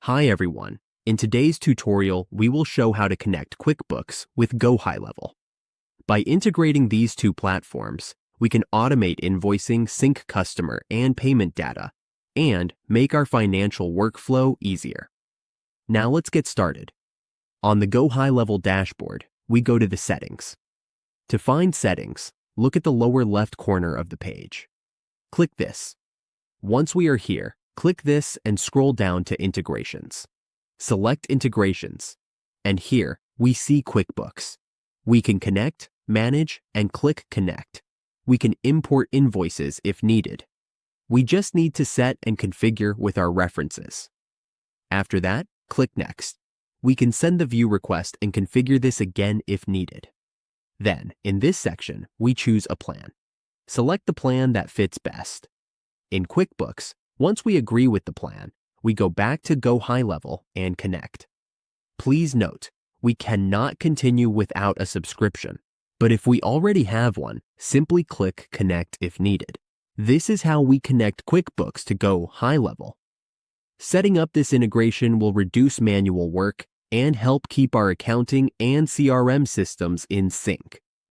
Hi everyone. In today's tutorial, we will show how to connect QuickBooks with GoHighlevel. By integrating these two platforms, we can automate invoicing, sync customer and payment data, and make our financial workflow easier. Now let's get started. On the GoHighlevel dashboard, we go to the Settings. To find Settings, look at the lower left corner of the page. Click this. Once we are here, click this and scroll down to Integrations. Select Integrations, and here we see QuickBooks. We can connect, manage, and click Connect. We can import invoices if needed. We just need to set and configure with our references. After that, click Next. We can send the view request and configure this again if needed. Then, in this section, we choose a plan. Select the plan that fits best. In QuickBooks, once we agree with the plan, we go back to GoHighlevel and connect. Please note, we cannot continue without a subscription, but if we already have one, simply click Connect if needed. This is how we connect QuickBooks to GoHighlevel. Setting up this integration will reduce manual work and help keep our accounting and CRM systems in sync.